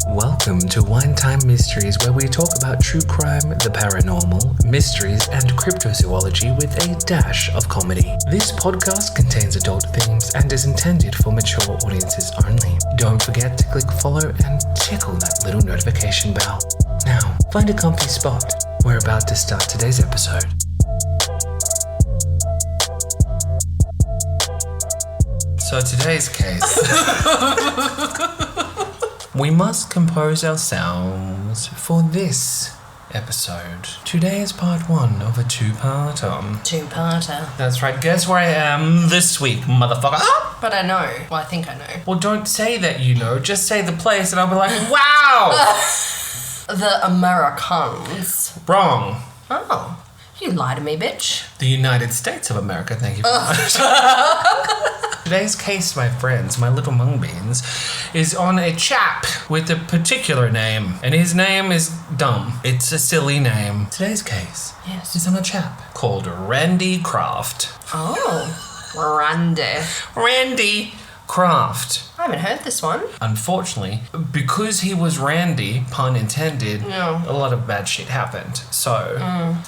Welcome to Wine Time Mysteries, where we talk about true crime, the paranormal, mysteries, and cryptozoology with a dash of comedy. This podcast contains adult themes and is intended for mature audiences only. Don't forget to click follow and tickle that little notification bell. Now, find a comfy spot. We're about to start today's episode. So today's case... We must compose ourselves for this episode. Today is part one of a two-parter. Two-parter. That's right. Guess where I am this week, motherfucker. But I know. Well, I think I know. Well, don't say that you know. Just say the place and I'll be like, wow! The Americans. Wrong. Oh. You lie to me, bitch. The United States of America, thank you very much. Today's case, my friends, my little mung beans, is on a chap with a particular name. And his name is dumb. It's a silly name. Today's case is on a chap called Randy Kraft. Oh, Randy. Randy Kraft. I haven't heard this one. Unfortunately, because he was Randy, pun intended, a lot of bad shit happened. So...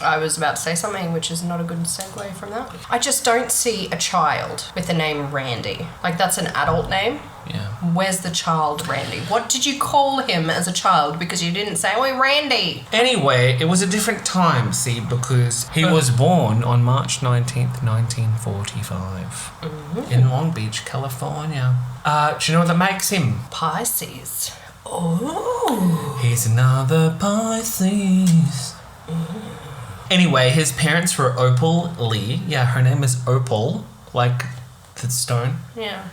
I was about to say something which is not a good segue from that. I just don't see a child with the name Randy. Like, that's an adult name. Yeah. Where's the child Randy? What did you call him as a child? Because you didn't say, "Oi, Randy." Anyway, it was a different time, see, because he was born on March 19th, 1945 in Long Beach, California. Do you know what that makes him? Pisces. Oh. He's another Pisces. Anyway, his parents were Opal Lee. Yeah, her name is Opal, like the stone. Yeah.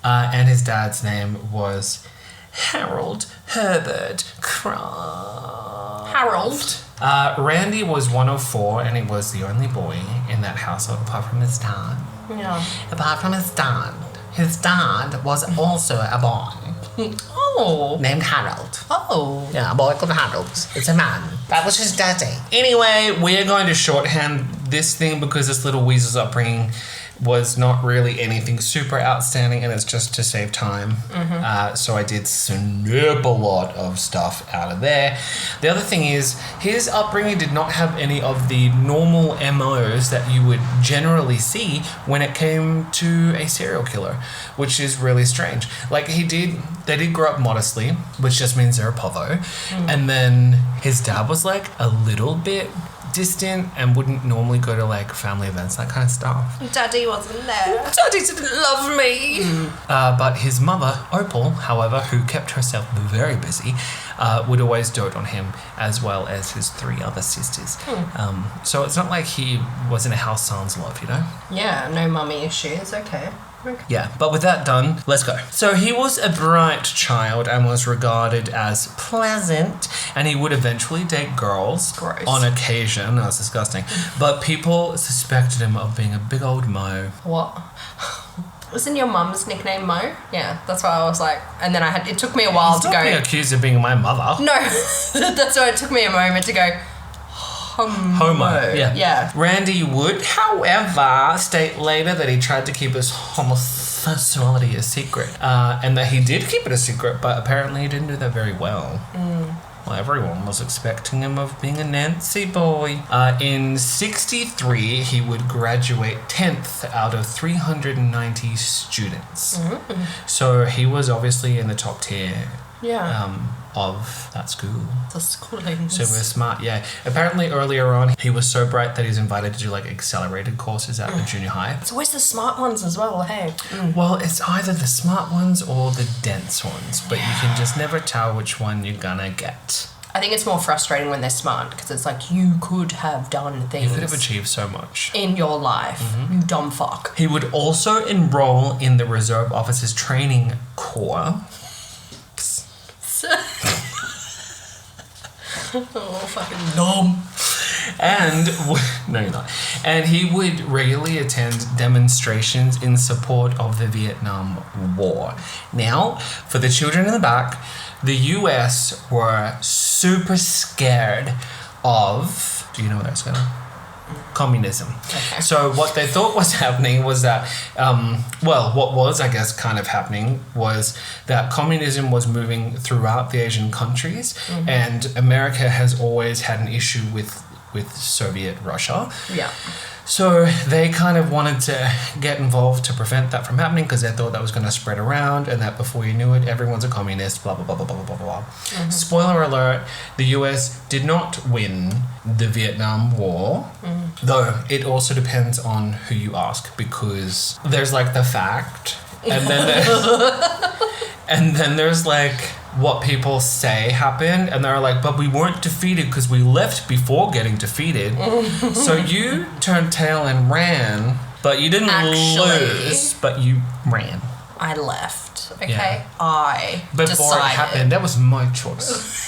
And his dad's name was Harold Herbert Kraft. Harold. Randy was one of four, and he was the only boy in that household apart from his dad. Yeah. Apart from his dad was also a boy. Oh. Named Harold. Oh. Yeah, a boy called Harold. It's a man. That was his daddy. Anyway, we're going to shorthand this thing because this little weasel's upbringing was not really anything super outstanding, and it's just to save time. So I did snip a lot of stuff out of there. The other thing is, his upbringing did not have any of the normal MOs that you would generally see when it came to a serial killer, which is really strange. Like, they did grow up modestly, which just means they're a povo. And then his dad was like a little bit distant and wouldn't normally go to like family events, that kind of stuff. Daddy wasn't there. Daddy didn't love me. But his mother, Opal, however, who kept herself very busy, would always dote on him, as well as his three other sisters. So it's not like he was in a house sans love, you know? Yeah, no mummy issues. Okay. Yeah, but with that done, let's go. So he was a bright child and was regarded as pleasant, and he would eventually date girls. Gross. On occasion. That's disgusting. But people suspected him of being a big old mo. What? Wasn't your mum's nickname Mo? Yeah, that's why I was like, and then it took me a while to go. He's not being accused of being my mother. No, that's why it took me a moment to go. Homo. Yeah. Randy would, however, state later that he tried to keep his homosexuality a secret, and that he did keep it a secret, but apparently he didn't do that very well. Well, everyone was expecting him of being a Nancy boy. In 1963, he would graduate 10th out of 390 students. So he was obviously in the top tier. Of that school. The schooling. So we're smart, yeah. Apparently earlier on, he was so bright that he's invited to do like accelerated courses at the junior high. So where's the smart ones as well, hey? Well, it's either the smart ones or the dense ones, but you can just never tell which one you're gonna get. I think it's more frustrating when they're smart, because it's like, you could have done things. You could have achieved so much in your life, you dumb fuck. He would also enroll in the Reserve Officers Training Corps. Oh, fucking dumb. And no, you're not. And he would regularly attend demonstrations in support of the Vietnam War. Now, for the children in the back, the US were super scared of... Do you know what that's going on? Communism. Okay. So what they thought was happening was that, what was, I guess, kind of happening was that communism was moving throughout the Asian countries, and America has always had an issue with Soviet Russia. Yeah. So they kind of wanted to get involved to prevent that from happening because they thought that was going to spread around and that before you knew it, everyone's a communist, blah, blah, blah, blah, blah, blah, blah. Spoiler alert, the US did not win the Vietnam War, though it also depends on who you ask because there's like the fact and then there's like what people say happened, and they're like, but we weren't defeated because we left before getting defeated. So you turned tail and ran, but you didn't lose, but you ran. I left, okay? Yeah. I Before decided. it happened, that was my choice.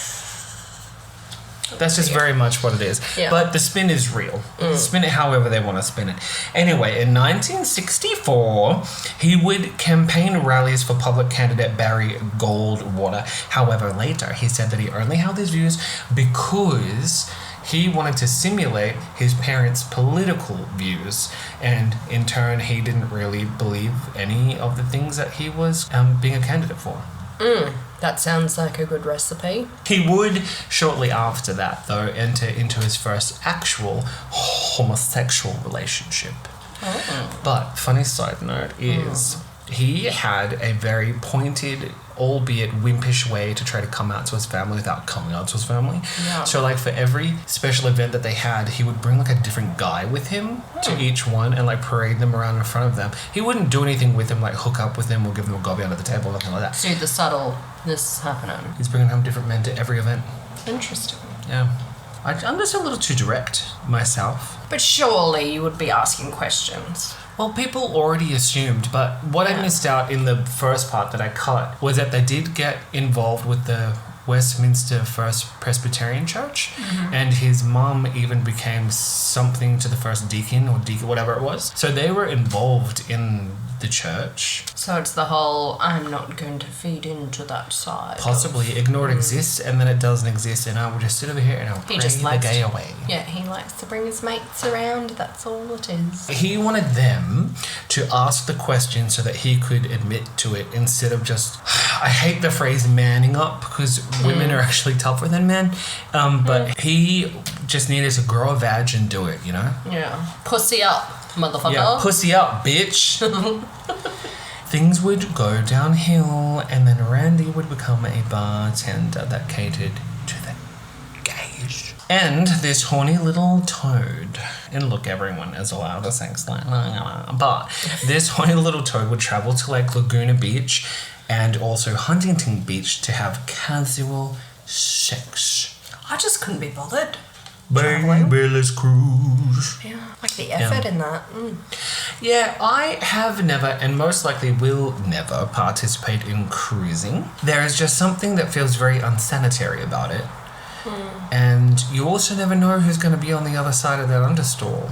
That's just very much what it is. Yeah. But the spin is real. Spin it however they want to spin it. Anyway, in 1964, he would campaign rallies for public candidate Barry Goldwater. However, later he said that he only held his views because he wanted to simulate his parents' political views, and in turn, he didn't really believe any of the things that he was being a candidate for. That sounds like a good recipe. He would, shortly after that, though, enter into his first actual homosexual relationship. Oh. But, funny side note is, he had a very pointed, albeit wimpish way to try to come out to his family without coming out to his family. Yeah. So, like, for every special event that they had, he would bring, like, a different guy with him to each one and, like, parade them around in front of them. He wouldn't do anything with them, like, hook up with them or give them a gobby under the table, nothing like that. See the subtleness happening. He's bringing home different men to every event. Interesting. Yeah. I'm just a little too direct myself. But surely you would be asking questions. Well, people already assumed, but what I missed out in the first part that I cut was that they did get involved with the Westminster First Presbyterian Church, and his mum even became something to the first deacon or whatever it was. So they were involved in the church. So it's the whole, I'm not going to feed into that side. Possibly ignore it exists, and then it doesn't exist, and I will just sit over here and I'll pray the gay away. Yeah, he likes to bring his mates around, that's all it is. He wanted them to ask the question so that he could admit to it instead of just, I hate the phrase manning up because women are actually tougher than men, but he just needed to grow a vag and do it, you know? Yeah. Pussy up, motherfucker. Yeah, pussy up, bitch. Things would go downhill, and then Randy would become a bartender that catered to the gays. And this horny little toad, and look, everyone is allowed to sing slang, but this horny little toad would travel to like Laguna Beach and also Huntington Beach to have casual sex. I just couldn't be bothered. Baby, let's cruise. Yeah, like the effort in that. Yeah, I have never and most likely will never participate in cruising. There is just something that feels very unsanitary about it. And you also never know who's going to be on the other side of that understall.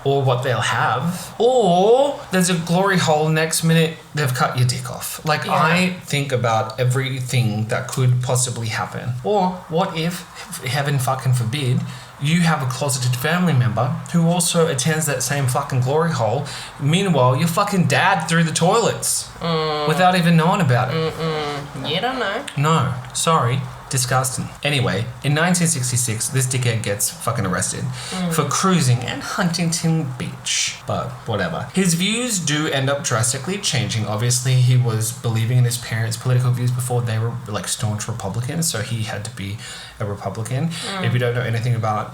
Or what they'll have. Or there's a glory hole next minute they've cut your dick off. Like, Yeah. I think about everything that could possibly happen. Or what if, heaven fucking forbid, you have a closeted family member who also attends that same fucking glory hole. Meanwhile, your fucking dad threw the toilets without even knowing about it. You don't know. No, sorry. Disgusting. Anyway, in 1966, this dickhead gets fucking arrested for cruising at Huntington Beach. But whatever. His views do end up drastically changing. Obviously, he was believing in his parents' political views before they were like staunch Republicans, so he had to be a Republican. If you don't know anything about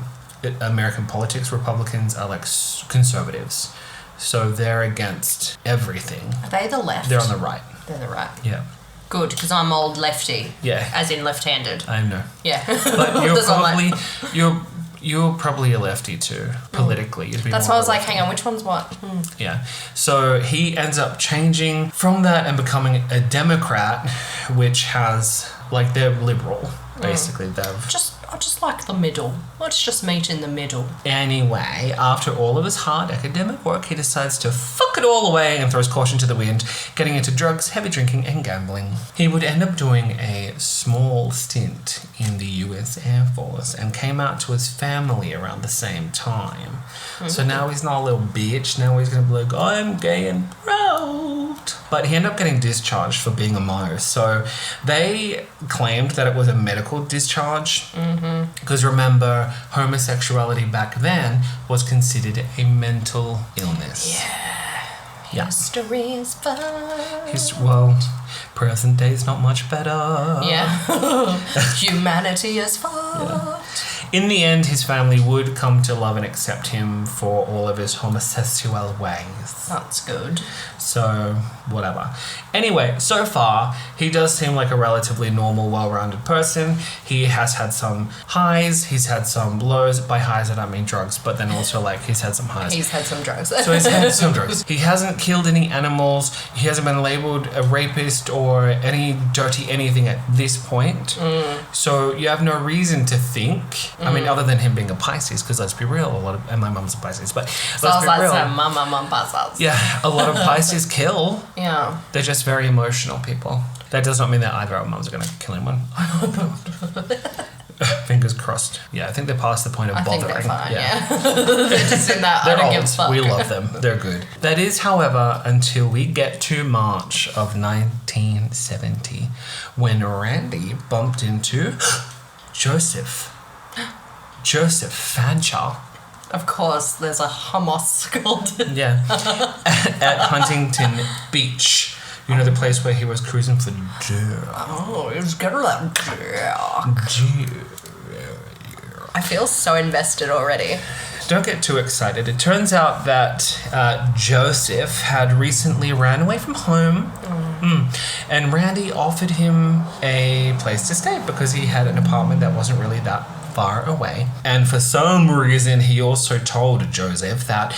American politics, Republicans are like conservatives. So they're against everything. Are they the left? They're on the right. They're the right. Yeah. Good, because I'm old lefty. Yeah. As in left-handed. I know. Yeah. But you're That's all probably like- you're probably a lefty too, politically. You'd be That's more why I was of a like, lefty. hang on, which one's what? Yeah. So he ends up changing from that and becoming a Democrat, which has like they're liberal. Basically, they've... I just like the middle. Let's just meet in the middle. Anyway, after all of his hard academic work, he decides to fuck it all away and throws caution to the wind, getting into drugs, heavy drinking, and gambling. He would end up doing a small stint in the US Air Force and came out to his family around the same time. So now he's not a little bitch. Now he's going to be like, I'm gay and proud. But he ended up getting discharged for being a Mo. So they claimed that it was a medical discharge. Because remember, homosexuality back then was considered a mental illness. Yeah. History is fucked. Well, present day's not much better. Yeah. Humanity is fucked. Yeah. In the end, his family would come to love and accept him for all of his homosexual ways. That's good. So, whatever. Anyway, so far, he does seem like a relatively normal, well-rounded person. He has had some highs, he's had some lows. By highs, I don't mean drugs, but then also, like, he's had some highs. He's had some drugs. So he's had some drugs. He hasn't killed any animals. He hasn't been labelled a rapist or any dirty anything at this point. So you have no reason to think, I mean, other than him being a Pisces, because let's be real, and my mum's a Pisces, but let's be real. Mum Pisces. Yeah, a lot of Pisces kill. Yeah. They're just very emotional people. That does not mean that either of our mums are going to kill anyone. Fingers crossed. Yeah, I think they're past the point of bothering. I think they're fine, yeah. They're just in that, I don't give a fuck. We love them. They're good. That is, however, until we get to March of 1970, when Randy bumped into Joseph Fancher. Of course, there's a hummus called... Yeah. At Huntington Beach. You know, the place where he was cruising for deer. Oh, it was good like deer. I feel so invested already. Don't get too excited. It turns out that Joseph had recently ran away from home. And Randy offered him a place to stay because he had an apartment that wasn't really that far away. And for some reason, he also told Joseph that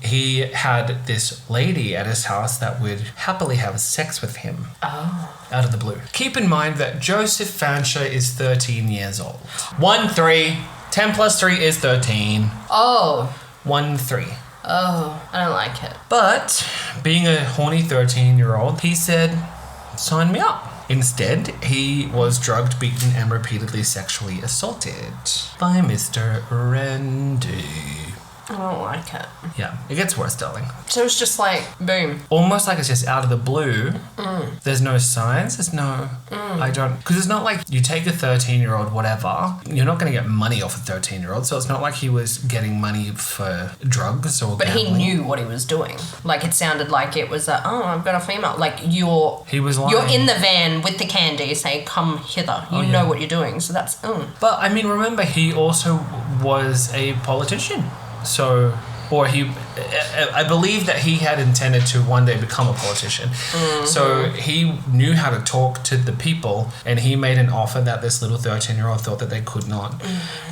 he had this lady at his house that would happily have sex with him. Out of the blue. Keep in mind that Joseph Fancher is 13 years old. 1-3. 10 plus 3 is 13. Oh. 1-3. Oh, I don't like it. But, being a horny 13-year-old, he said, sign me up. Instead, he was drugged, beaten, and repeatedly sexually assaulted by Mr. Randy. I don't like it. Yeah, it gets worse, darling. So it's just like, boom. Almost like it's just out of the blue. There's no signs. There's no... I don't... Because it's not like you take a 13-year-old, whatever. You're not going to get money off a 13-year-old. So it's not like he was getting money for drugs or But gambling. he knew what he was doing. Like, it sounded like it was I've got a female. Like, He was lying. You're in the van with the candy, say, come hither. You know what you're doing. So that's... But, I mean, remember, he also was a politician. So, or I believe that he had intended to one day become a politician. So he knew how to talk to the people, and he made an offer that this little 13-year-old thought that they could not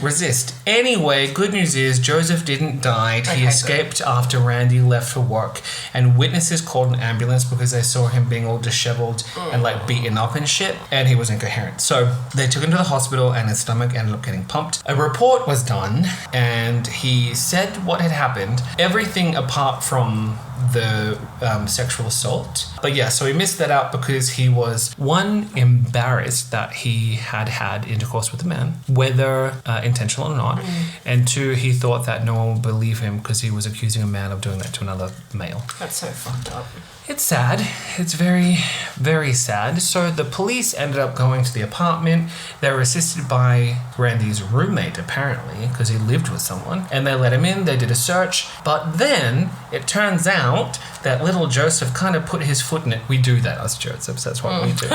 resist. Anyway, good news is Joseph didn't die. He escaped after Randy left for work, and witnesses called an ambulance because they saw him being all disheveled and like beaten up and shit, and he was incoherent. So they took him to the hospital, and his stomach ended up getting pumped. A report was done, and he said what had happened. Everything apart from the sexual assault. But yeah, so he missed that out because he was, one, embarrassed that he had intercourse with a man, whether intentional or not, and two, he thought that no one would believe him because he was accusing a man of doing that to another male. That's so fucked up. It's sad. It's very, very sad. So the police ended up going to the apartment. They were assisted by Randy's roommate, apparently, because he lived with someone. And they let him in. They did a search. But then it turns out that little Joseph kind of put his foot in it. We do that, us Josephs. That's what we do.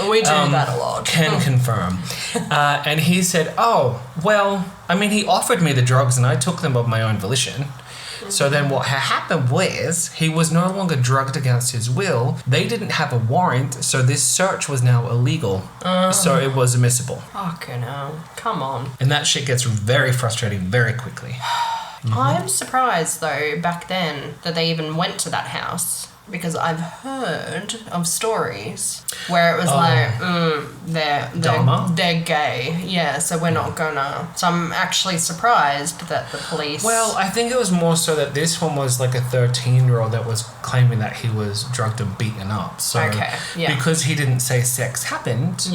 We do that a lot. Can confirm. And he said, oh, well, I mean, he offered me the drugs and I took them of my own volition. So then what happened was he was no longer drugged against his will. They didn't have a warrant, so this search was now illegal. So it was admissible. Fucking hell. Come on. And that shit gets very frustrating very quickly. I'm surprised, though, back then that they even went to that house. Because I've heard of stories where it was they're gay. Yeah, so we're not gonna. So I'm actually surprised that the police... Well, I think it was more so that this one was like a 13-year-old that was claiming that he was drugged and beaten up. So because he didn't say sex happened,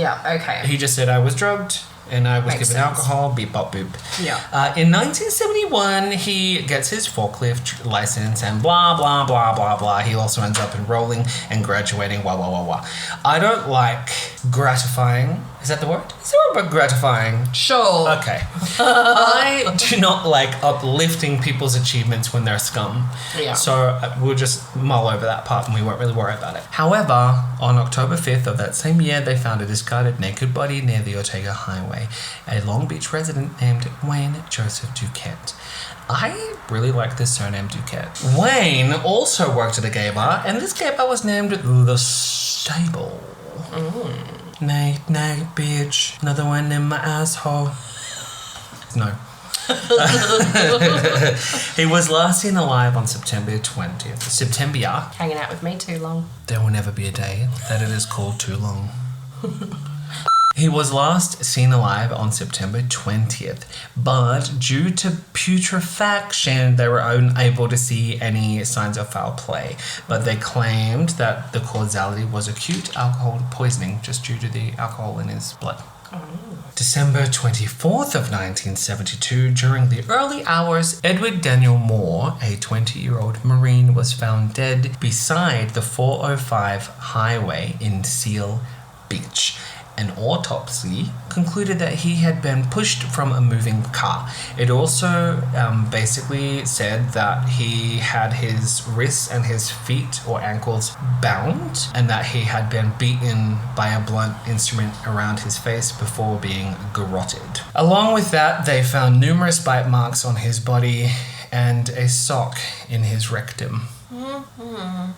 he just said I was drugged. And I was given alcohol, beep, bop, boop. Yeah. In 1971, he gets his forklift license and blah, blah, blah, blah, blah. He also ends up enrolling and graduating, wah, wah, wah, wah. I don't like gratifying. Is that the word? Is there a word gratifying? Sure. Okay. I do not like uplifting people's achievements when they're scum. Yeah. So we'll just mull over that part and we won't really worry about it. However, on October 5th of that same year, they found a discarded naked body near the Ortega Highway. A Long Beach resident named Wayne Joseph Duquette. I really like this surname Duquette. Wayne also worked at a gay bar, and this gay bar was named The Stable. Night, bitch. Another one in my asshole. No. He was last seen alive on September 20th. September. Hanging out with me too long. There will never be a day that it is called too long. He was last seen alive on September 20th, but due to putrefaction, they were unable to see any signs of foul play. But they claimed that the causality was acute alcohol poisoning just due to the alcohol in his blood. December 24th of 1972, during the early hours, Edward Daniel Moore, a 20-year-old Marine, was found dead beside the 405 highway in Seal Beach. An autopsy concluded that he had been pushed from a moving car. It also basically said that he had his wrists and his feet or ankles bound and that he had been beaten by a blunt instrument around his face before being garroted. Along with that, they found numerous bite marks on his body and a sock in his rectum.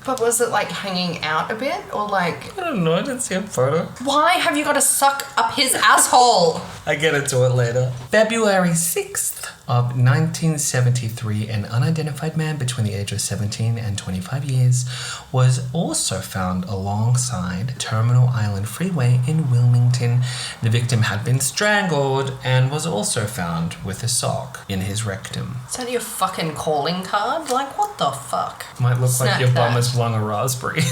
But was it like hanging out a bit or like... I don't know, I didn't see a photo. Why have you got to suck up his asshole? I get into it later. February 6th of 1973, an unidentified man between the age of 17 and 25 years was also found alongside Terminal Island Freeway in Wilmington. The victim had been strangled and was also found with a sock in his rectum. Is that your fucking calling card? Like, what the fuck? Might look Snap like your bum that. has flung a raspberry.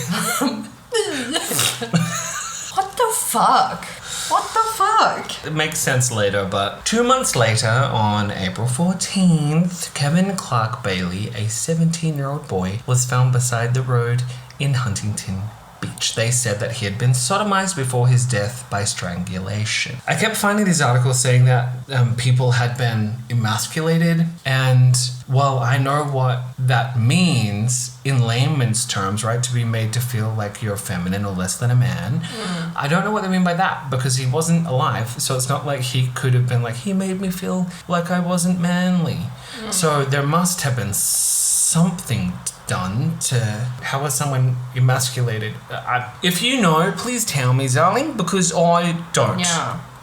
What the fuck? What the fuck? It makes sense later, but 2 months later, on April 14th, Kevin Clark Bailey, a 17-year-old boy, was found beside the road in Huntington Beach. They said that he had been sodomized before his death by strangulation. I kept finding these articles saying that people had been emasculated, and well, I know what that means in layman's terms, right? To be made to feel like you're feminine or less than a man. I don't know what they mean by that because he wasn't alive, so it's not like he could have been like, he made me feel like I wasn't manly. So there must have been something done to... How was someone emasculated? If you know, please tell me, Zarling, because I don't.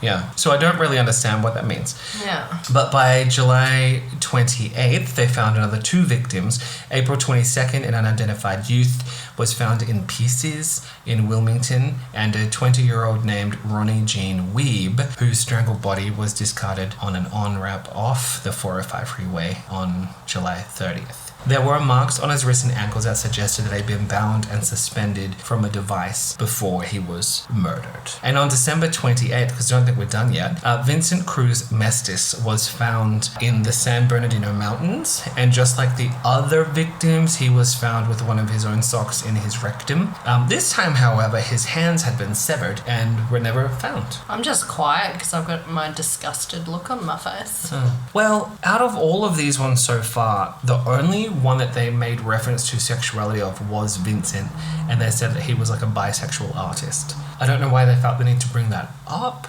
Yeah, so I don't really understand what that means. Yeah. But by July 28th, they found another 2 victims. April 22nd, an unidentified youth was found in pieces in Wilmington, and a 20-year-old named Ronnie Jean Weeb, whose strangled body was discarded on an on-ramp off the 405 freeway on July 30th. There were marks on his wrists and ankles that suggested that he'd been bound and suspended from a device before he was murdered. And on December 28th, because I don't think we're done yet, Vincent Cruz Mestis was found in the San Bernardino Mountains, and just like the other victims, he was found with one of his own socks in his rectum. This time, however, his hands had been severed and were never found. I'm just quiet because I've got my disgusted look on my face. Well, out of all of these ones so far, the only one that they made reference to sexuality of was Vincent, and they said that he was like a bisexual artist. I don't know why they felt the need to bring that up,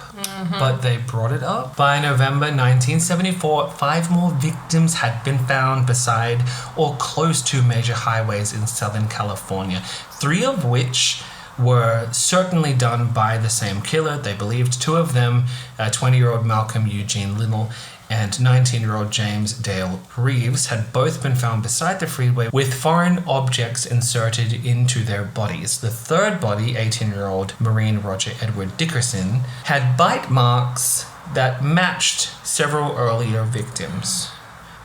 but they brought it up. By November 1974, 5 more victims had been found beside or close to major highways in Southern California, 3 of which were certainly done by the same killer. They believed two of them, 20-year-old Malcolm Eugene Linnell and 19-year-old James Dale Reeves, had both been found beside the freeway with foreign objects inserted into their bodies. The third body, 18-year-old Marine Roger Edward Dickerson, had bite marks that matched several earlier victims.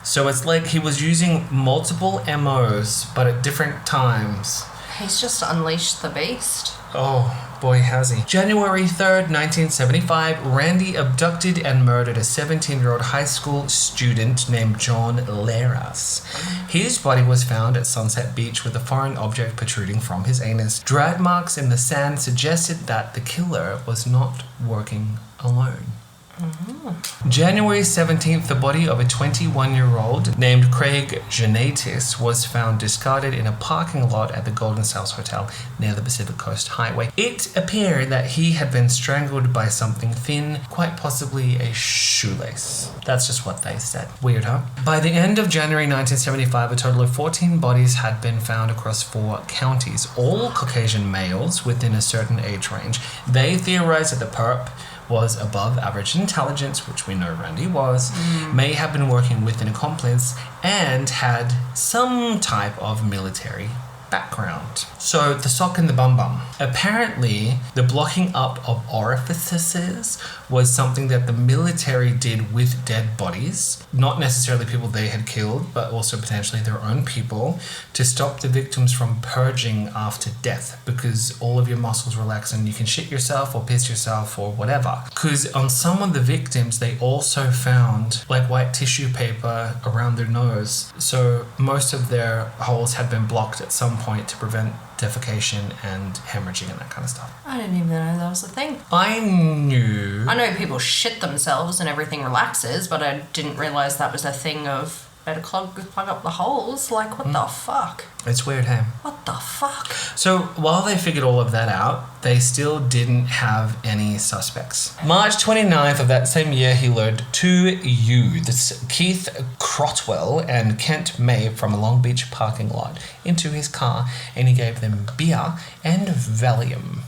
So it's like he was using multiple MOs, but at different times. He's just unleashed the beast. Oh, boy, has he. January 3rd, 1975, Randy abducted and murdered a 17-year-old high school student named John Leras. His body was found at Sunset Beach with a foreign object protruding from his anus. Drag marks in the sand suggested that the killer was not working alone. Mm-hmm. January 17th, the body of a 21-year-old named Craig Genatis was found discarded in a parking lot at the Golden South Hotel near the Pacific Coast Highway. It appeared that he had been strangled by something thin, quite possibly a shoelace. That's just what they said. Weird, huh? By the end of January 1975, a total of 14 bodies had been found across 4 counties, all Caucasian males within a certain age range. They theorized that the perp was above average intelligence, which we know Randy was, may have been working with an accomplice, and had some type of military background. So the sock and the bum bum. Apparently, the blocking up of orifices was something that the military did with dead bodies, not necessarily people they had killed, but also potentially their own people, to stop the victims from purging after death, because all of your muscles relax and you can shit yourself or piss yourself or whatever. Because on some of the victims, they also found like white tissue paper around their nose. So most of their holes had been blocked at some point to prevent defecation and hemorrhaging and that kind of stuff. I didn't even know that was a thing. I know people shit themselves and everything relaxes, but I didn't realise that was a thing of better plug up the holes. Like, what the fuck? It's weird, hey? What the fuck? So while they figured all of that out, they still didn't have any suspects. March 29th of that same year, he lured 2 youths, Keith Crotwell and Kent May, from a Long Beach parking lot into his car, and he gave them beer and Valium.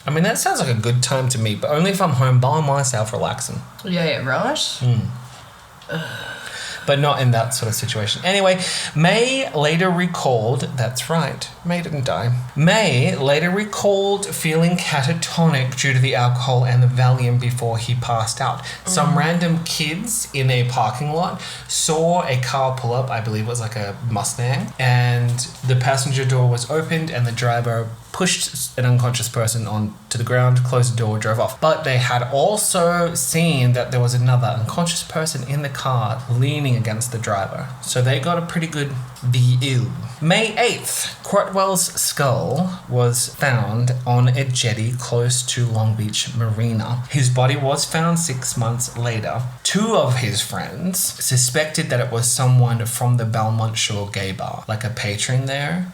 I mean, that sounds like a good time to me, but only if I'm home by myself relaxing. Yeah, right? But not in that sort of situation. Anyway, May later recalled, that's right, May didn't die. May later recalled feeling catatonic due to the alcohol and the Valium before he passed out. Some random kids in a parking lot saw a car pull up, I believe it was like a Mustang, and the passenger door was opened and the driver pushed an unconscious person onto the ground, closed the door, drove off. But they had also seen that there was another unconscious person in the car leaning against the driver. So they got a pretty good view. May 8th, Crotwell's skull was found on a jetty close to Long Beach Marina. His body was found 6 months later. 2 of his friends suspected that it was someone from the Belmont Shore gay bar, like a patron there.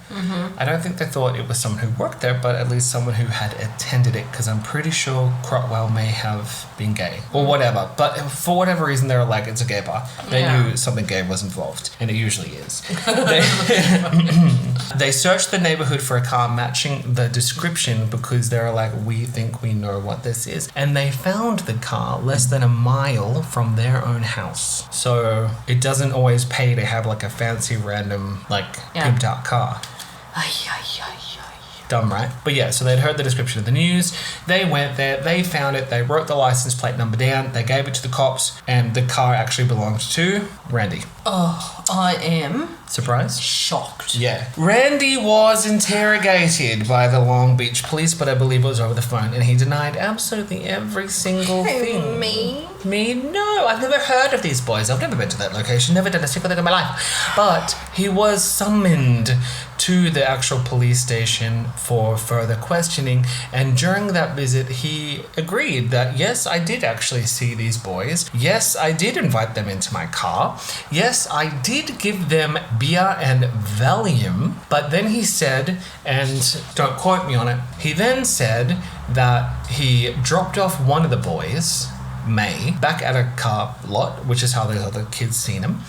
I don't think they thought it was someone who worked there, but at least someone who had attended it, because I'm pretty sure Crotwell may have been gay or whatever. But for whatever reason, they were like, it's a gay bar. They knew something gay was involved, and it usually is. They searched the neighborhood for a car matching the description because they were like, we think we know what this is. And they found the car less than a mile from their own house. So it doesn't always pay to have like a fancy random pimped out car. Dumb, right? But yeah, so they'd heard the description of the news. They went there, they found it, they wrote the license plate number down, they gave it to the cops, and the car actually belonged to Randy. Oh, I am surprised? Shocked. Yeah. Randy was interrogated by the Long Beach police, but I believe it was over the phone, and he denied absolutely every single thing. Me? No, I've never heard of these boys. I've never been to that location, never done a single thing in my life. But he was summoned to the actual police station for further questioning, and during that visit he agreed that yes, I did actually see these boys, yes, I did invite them into my car, yes, I did give them beer and Valium, but then he said, and don't quote me on it, he then said that he dropped off one of the boys May back at a car lot, which is how the other kids seen him.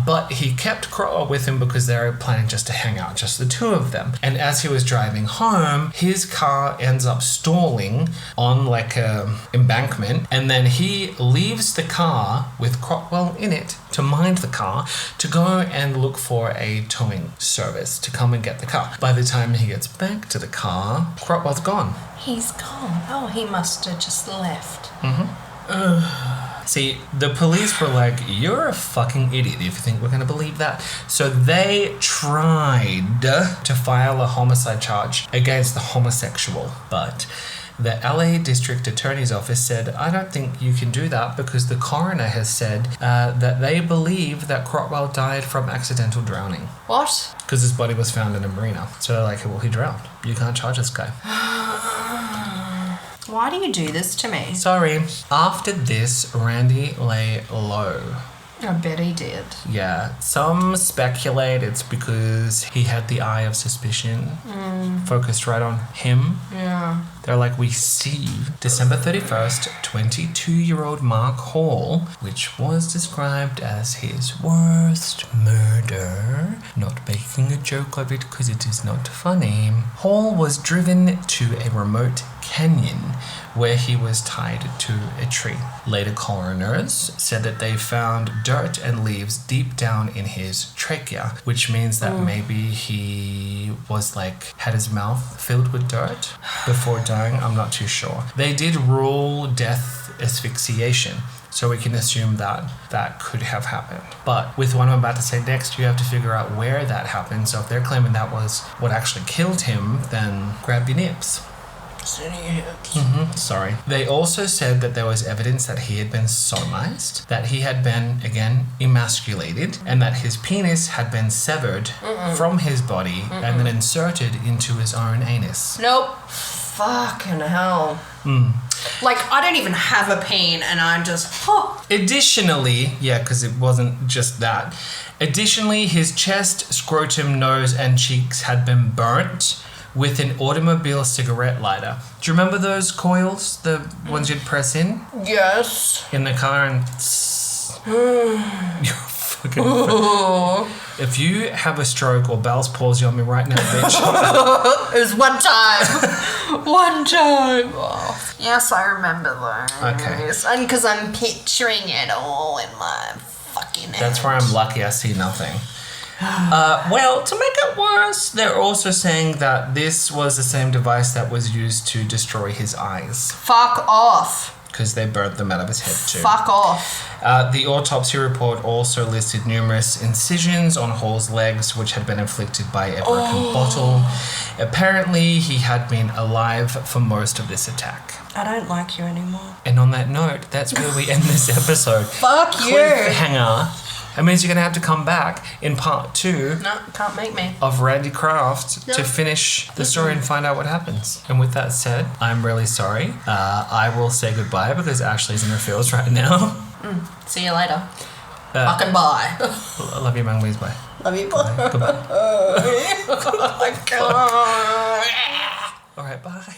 But he kept Crotwell with him because they were planning just to hang out, just the two of them. And as he was driving home, his car ends up stalling on like a embankment, and then he leaves the car with Crotwell in it to mind the car, to go and look for a towing service to come and get the car. By the time he gets back to the car, Crotwell's gone. He's gone. Oh, he must have just left. See, the police were like, you're a fucking idiot if you think we're going to believe that. So they tried to file a homicide charge against the homosexual, but the LA District Attorney's Office said, I don't think you can do that because the coroner has said that they believe that Crotwell died from accidental drowning. What? Because his body was found in a marina. So they're like, well, he drowned. You can't charge this guy. Why do you do this to me? Sorry. After this, Randy lay low. I bet he did. Yeah, some speculate it's because he had the eye of suspicion focused right on him. Yeah. They're like, we see December 31st, 22-year-old Mark Hall, which was described as his worst murder. Not making a joke of it because it is not funny. Hall was driven to a remote canyon where he was tied to a tree. Later coroners said that they found dirt and leaves deep down in his trachea, which means that maybe he was had his mouth filled with dirt before dying. I'm not too sure. They did rule death asphyxiation, so we can assume that that could have happened. But with what I'm about to say next, you have to figure out where that happened. So if they're claiming that was what actually killed him, then grab your nips. Sorry. They also said that there was evidence that he had been sodomized, that he had been, again, emasculated, and that his penis had been severed from his body and then inserted into his own anus. Nope. Fucking hell. I don't even have a peen and I'm just... Additionally, yeah, because it wasn't just that. Additionally, his chest, scrotum, nose, and cheeks had been burnt with an automobile cigarette lighter. Do you remember those coils? The ones you'd press in? Yes. In the car and... You're fucking... If you have a stroke or Bell's palsy on me right now, bitch. It was one time. One time. Oh. Yes, I remember those. Okay. And because I'm picturing it all in my fucking head. That's where I'm lucky I see nothing. Well, to make it worse, they're also saying that this was the same device that was used to destroy his eyes. Fuck off. Because they burnt them out of his head too. Fuck off. The autopsy report also listed numerous incisions on Hall's legs, which had been inflicted by a broken bottle. Apparently, he had been alive for most of this attack. I don't like you anymore. And on that note, that's where we end this episode. Fuck you. Cliffhanger. That means you're going to have to come back in part 2 No, can't make me. of Randy Kraft to finish the story and find out what happens. And with that said, I'm really sorry. I will say goodbye because Ashley's in her fields right now. See you later. Fucking bye. I love you, man. Please, bye. Love you. Bye. Goodbye. Oh my God. All right, bye.